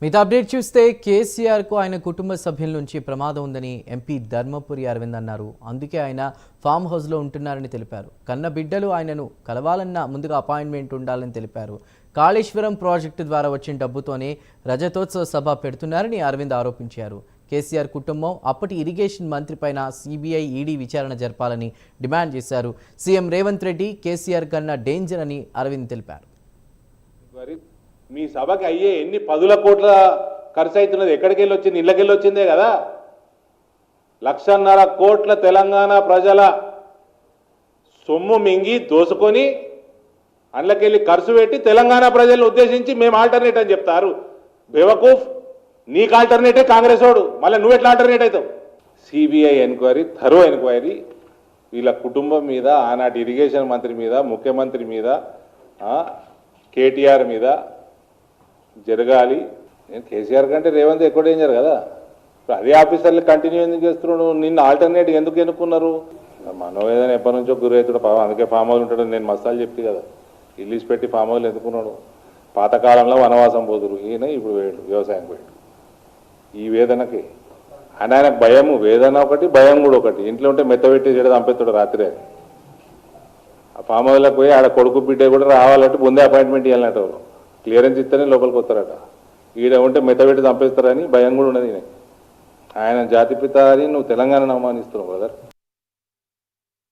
మిగతా అప్డేట్ చూస్తే కేసీఆర్కు ఆయన కుటుంబ సభ్యుల నుంచి ప్రమాదం ఉందని ఎంపీ ధర్మపురి అరవింద్ అన్నారు. అందుకే ఆయన ఫామ్ హౌస్లో ఉంటున్నారని తెలిపారు. కన్న బిడ్డలు ఆయనను కలవాలన్నా ముందుగా అపాయింట్మెంట్ ఉండాలని తెలిపారు. కాళేశ్వరం ప్రాజెక్టు ద్వారా వచ్చిన డబ్బుతోనే రజతోత్సవ సభ పెడుతున్నారని అరవింద్ ఆరోపించారు. కేసీఆర్ కుటుంబం అప్పటి ఇరిగేషన్ మంత్రి పైన సిబిఐ ఈడీ విచారణ జరపాలని డిమాండ్ చేశారు. సీఎం రేవంత్ రెడ్డి కేసీఆర్ కన్నా డేంజర్ అని అరవింద్ తెలిపారు. మీ సభకి అయ్యే ఎన్ని పదుల కోట్ల ఖర్చు అవుతున్నది, ఎక్కడికి వెళ్ళి వచ్చింది? ఇళ్ళకెళ్ళి వచ్చిందే కదా. 1.5 కోట్ల తెలంగాణ ప్రజల సొమ్ము మింగి దోసుకొని అందులోకెళ్ళి ఖర్చు పెట్టి తెలంగాణ ప్రజలను ఉద్దేశించి మేము ఆల్టర్నేట్ అని చెప్తారు. బేవకూఫ్, నీకు ఆల్టర్నేటే కాంగ్రెస్ వాడు, మళ్ళీ నువ్వు ఎట్లా ఆల్టర్నేట్ అవుతావు? సిబిఐ ఎంక్వైరీ, థరో ఎంక్వైరీ వీళ్ళ కుటుంబం మీద, ఆనాటి ఇరిగేషన్ మంత్రి మీద, ముఖ్యమంత్రి మీద, కేటీఆర్ మీద జరగాలి. నేను కేసీఆర్ కంటే రేవంత్ ఎక్కువ డేంజర్ కదా. అదే ఆఫీసర్లు కంటిన్యూ ఎందుకు చేస్తున్నాడు? నిన్ను ఆల్టర్నేట్ ఎందుకు ఎన్నుకున్నారు? మనోవేదన ఎప్పటి నుంచో గురవుతాడు, అందుకే ఫామ్ హౌస్ ఉంటాడు. నేను మస్తాలు చెప్తే కదా, ఇల్లీస్ పెట్టి ఫామ్ హౌస్ ఎందుకున్నాడు? పాతకాలంలో వనవాసం పోదురు, ఈయన ఇప్పుడు వేయడు, వ్యవసాయం పోయాడు. ఈ వేదనకి ఆయనకు భయము, వేదన ఒకటి, భయం కూడా ఒకటి. ఇంట్లో ఉంటే మెత్తబెట్టి చేయడం చంపేస్తాడు రాత్రే. ఆ ఫామ్ హౌస్లోకి పోయి ఆడ కొడుకు బిడ్డ కూడా రావాలంటే ముందే అపాయింట్మెంట్ ఇవ్వాలంటే వాళ్ళు క్లియరెన్స్ ఇస్తేనే లోపలికి వస్తారట. ఈడ ఉంటే మెత్తబెట్టి చంపేస్తారని భయం కూడా ఉన్నది. ఆయన జాతిపిత అని నువ్వు తెలంగాణను అవమానిస్తున్నావు బ్రదర్.